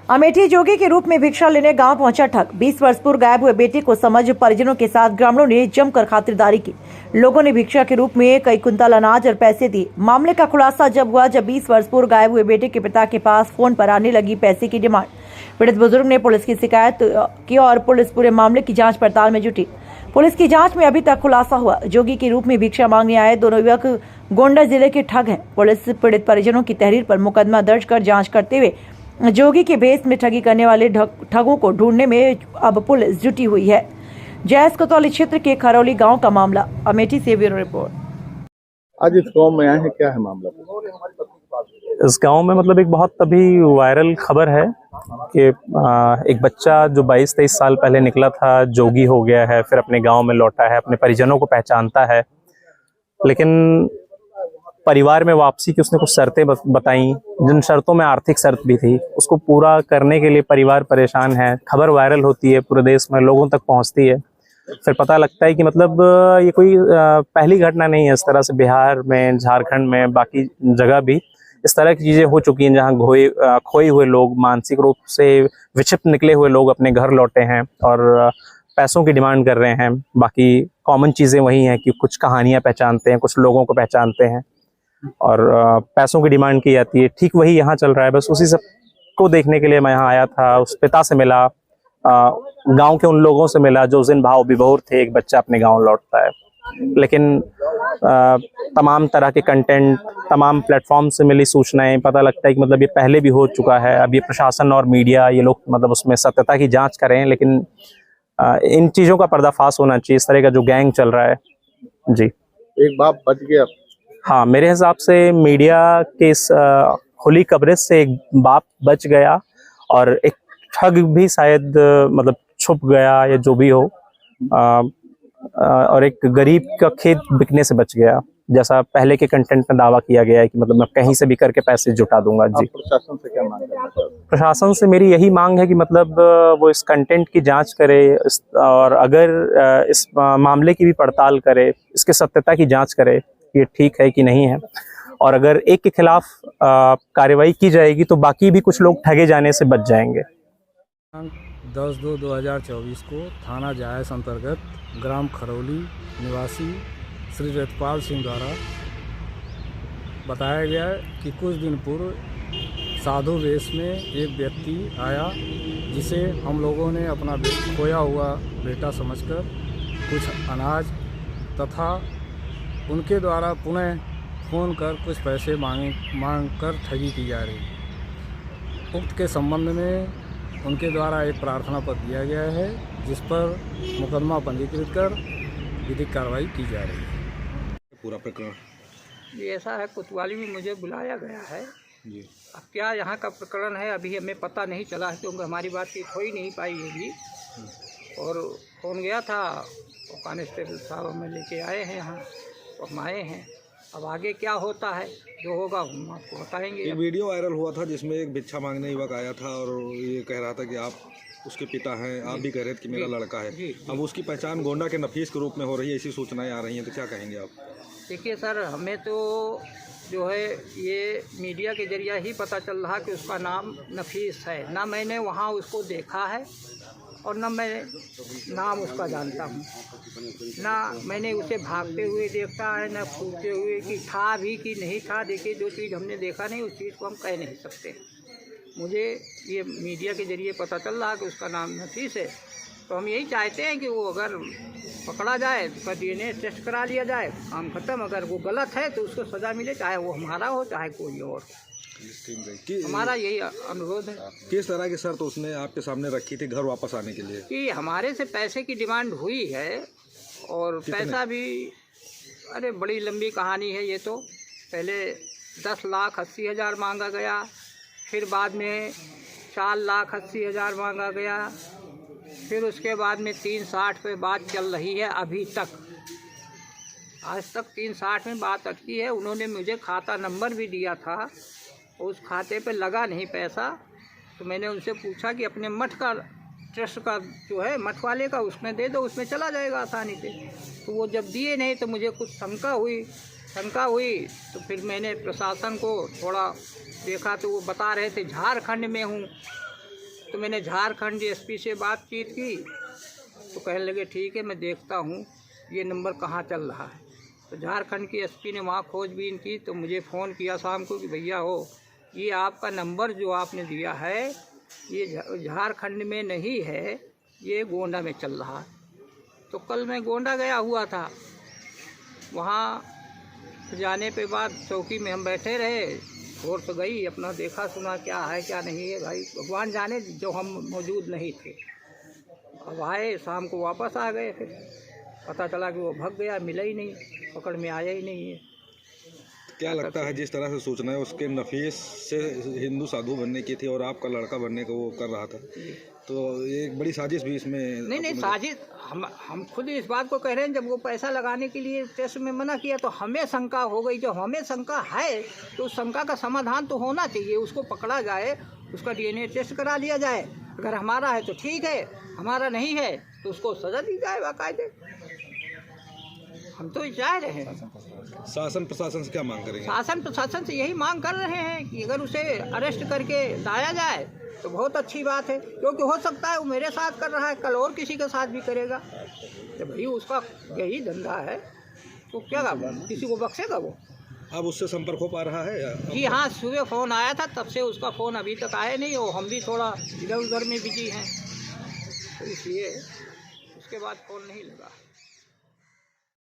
अमेठी जोगी के रूप में भिक्षा लेने गांव पहुंचा ठग। 20 वर्ष पूर्व गायब हुए बेटे को समझ परिजनों के साथ ग्रामीणों ने जमकर खातिरदारी की। लोगों ने भिक्षा के रूप में कई कुंतल अनाज और पैसे दिए। मामले का खुलासा जब हुआ जब 20 वर्ष पूर्व गायब हुए बेटे के पिता के पास फोन पर आने लगी पैसे की डिमांड। पीड़ित बुजुर्ग ने पुलिस की शिकायत की और पुलिस पूरे मामले की जाँच पड़ताल में जुटी। पुलिस की जांच में अभी तक खुलासा हुआ, जोगी के रूप में भिक्षा मांगने आए दोनों युवक गोंडा जिले के ठग हैं। पुलिस पीड़ित परिजनों की तहरीर पर मुकदमा दर्ज कर जांच करते हुए जोगी के भेष में ठगी करने वाले ठगों को ढूंढने में अब पुलिस जुटी हुई है। जैस कोतवाली क्षेत्र के खरौली गांव का मामला। अमेठी से ब्यूरो रिपोर्ट। आज इस गांव में आए हैं, क्या है मामला? इस गांव में मतलब एक बहुत अभी वायरल खबर है कि एक बच्चा जो 22-23 साल पहले निकला था जोगी हो गया है, फिर अपने गांव में लौटा है, अपने परिजनों को पहचानता है, लेकिन परिवार में वापसी की उसने कुछ शर्तें बताई, जिन शर्तों में आर्थिक शर्त भी थी। उसको पूरा करने के लिए परिवार परेशान है। खबर वायरल होती है, पूरे देश में लोगों तक पहुंचती है, फिर पता लगता है कि मतलब ये कोई पहली घटना नहीं है। इस तरह से बिहार में, झारखंड में, बाकी जगह भी इस तरह की चीज़ें हो चुकी हैं, जहाँ खोए हुए लोग, मानसिक रूप से विक्षिप्त निकले हुए लोग अपने घर लौटे हैं और पैसों की डिमांड कर रहे हैं। बाकी कॉमन चीज़ें वही हैं कि कुछ कहानियाँ पहचानते हैं, कुछ लोगों को पहचानते हैं और पैसों की डिमांड की जाती है। ठीक वही यहाँ चल रहा है। बस उसी सब को देखने के लिए मैं यहाँ आया था। उस पिता से मिला, गांव के उन लोगों से मिला जो उस दिन भाव विभोर थे, एक बच्चा अपने गांव लौटता है। लेकिन तमाम तरह के कंटेंट, तमाम प्लेटफॉर्म से मिली सूचनाएं, पता लगता है कि मतलब ये पहले भी हो चुका है। अब ये प्रशासन और मीडिया, ये लोग मतलब उसमें सत्यता की जांच करें, लेकिन इन चीज़ों का पर्दाफाश होना चाहिए। इस तरह का जो गैंग चल रहा है जी। एक बाप बच गया। हाँ, मेरे हिसाब से मीडिया के इस खुली कवरेज से एक बाप बच गया और एक ठग भी शायद मतलब छुप गया या जो भी हो, और एक गरीब का खेत बिकने से बच गया, जैसा पहले के कंटेंट में दावा किया गया है कि मतलब मैं कहीं से भी करके पैसे जुटा दूंगा। जी, प्रशासन से क्या मांग करना चाहते हैं? प्रशासन से मेरी यही मांग है कि मतलब वो इस कंटेंट की जांच करे और अगर इस मामले की भी पड़ताल करे, इसके सत्यता की जांच करे, ये ठीक है कि नहीं है। और अगर एक के खिलाफ कार्रवाई की जाएगी तो बाकी भी कुछ लोग ठगे जाने से बच जाएंगे। 10/2/2024 को थाना जायस अंतर्गत ग्राम खरौली निवासी श्री रतपाल सिंह द्वारा बताया गया कि कुछ दिन पूर्व साधु वेश में एक व्यक्ति आया, जिसे हम लोगों ने अपना खोया हुआ बेटा समझकर कुछ अनाज तथा उनके द्वारा पुनः फ़ोन कर कुछ पैसे मांग कर ठगी की जा रही। उक्त के संबंध में उनके द्वारा एक प्रार्थना पत्र दिया गया है, जिस पर मुकदमा पंजीकृत कर विधिक कार्रवाई की जा रही है। पूरा प्रकरण ये ऐसा है, कोतवाली में मुझे बुलाया गया है जी। अब क्या यहाँ का प्रकरण है अभी हमें पता नहीं चला है, क्योंकि हमारी बातचीत हो ही नहीं पाई है भी। और फ़ोन गया था और कांस्टेबल साहब हमें लेके आए हैं यहाँ, तो हम आए हैं। अब आगे क्या होता है, जो होगा हम आपको बताएंगे। एक वीडियो वायरल हुआ था जिसमें एक भिक्षा मांगने युवक आया था और ये कह रहा था कि आप उसके पिता हैं, आप भी कह रहे थे कि मेरा लड़का है। अब उसकी पहचान गोंडा के नफीस के रूप में हो रही है, ऐसी सूचनाएं आ रही हैं, तो क्या कहेंगे आप? देखिए सर, हमें तो जो है ये मीडिया के जरिए ही पता चल रहा कि उसका नाम नफीस है। ना मैंने वहाँ उसको देखा है और ना मैं नाम उसका जानता हूँ, ना मैंने उसे भागते हुए देखा है, ना पूछते हुए कि था भी कि नहीं था। देखिए, जो चीज़ हमने देखा नहीं उस चीज़ को हम कह नहीं सकते। मुझे ये मीडिया के जरिए पता चल रहा कि उसका नाम नफीस है, तो हम यही चाहते हैं कि वो अगर पकड़ा जाए तो उसका DNA टेस्ट करा लिया जाए, काम खत्म। अगर वो गलत है तो उसको सज़ा मिले, चाहे वो हमारा हो चाहे कोई और। हमारा यही अनुरोध है। किस तरह की शर्त उसने आपके सामने रखी थी घर वापस आने के लिए? कि हमारे से पैसे की डिमांड हुई है और पैसा भी, अरे बड़ी लंबी कहानी है ये तो। पहले 10,80,000 मांगा गया, फिर बाद में 4,80,000 मांगा गया, फिर उसके बाद में 360 पे बात चल रही है अभी तक। आज तक 360 में बात अटकी है। उन्होंने मुझे खाता नंबर भी दिया था, उस खाते पे लगा नहीं पैसा। तो मैंने उनसे पूछा कि अपने मठ का ट्रस्ट का जो है मठ वाले का, उसमें दे दो, उसमें चला जाएगा आसानी से। तो वो जब दिए नहीं तो मुझे कुछ शंका हुई। तो फिर मैंने प्रशासन को थोड़ा देखा तो वो बता रहे थे झारखंड में हूँ, तो मैंने झारखंड एसपी से बातचीत की तो कहने लगे ठीक है मैं देखता हूँ ये नंबर कहाँ चल रहा है। तो झारखंड की एसपी ने वहाँ खोजबीन की तो मुझे फ़ोन किया शाम को कि भैया हो ये आपका नंबर जो आपने दिया है ये झारखंड में नहीं है, ये गोंडा में चल रहा है। तो कल मैं गोंडा गया हुआ था, वहाँ जाने पे बाद चौकी में हम बैठे रहे, फोर्स गई अपना देखा सुना क्या है क्या नहीं है, भाई भगवान जाने जो हम मौजूद नहीं थे। अब आए शाम को वापस आ गए, फिर पता चला कि वो भाग गया, मिला ही नहीं, पकड़ में आया ही नहीं है। क्या लगता है जिस तरह से सूचना है उसके नफीस से हिंदू साधु बनने की थी और आपका लड़का बनने का वो कर रहा था, तो ये एक बड़ी साजिश भी इसमें नहीं साजिश, हम खुद इस बात को कह रहे हैं। जब वो पैसा लगाने के लिए टेस्ट में मना किया तो हमें शंका हो गई। जो हमें शंका है तो उस शंका का समाधान तो होना चाहिए, उसको पकड़ा जाए, उसका DNA टेस्ट करा लिया जाए। अगर हमारा है तो ठीक है, हमारा नहीं है तो उसको सजा दी जाए बाकायदे। हम तो चाह रहे हैं। शासन प्रशासन से क्या मांग करेंगे? शासन प्रशासन से यही मांग कर रहे हैं कि अगर उसे अरेस्ट करके लाया जाए तो बहुत अच्छी बात है, क्योंकि हो सकता है वो मेरे साथ कर रहा है, कल और किसी के साथ भी करेगा। तो भाई उसका यही धंधा है तो क्या किसी को बख्शेगा वो? अब उससे संपर्क हो पा रहा है या? जी हाँ, सुबह फ़ोन आया था, तब से उसका फ़ोन अभी तक आया नहीं, और हम भी थोड़ा इधर उधर में बिजी हैं, तो इसलिए उसके बाद फ़ोन नहीं लगा।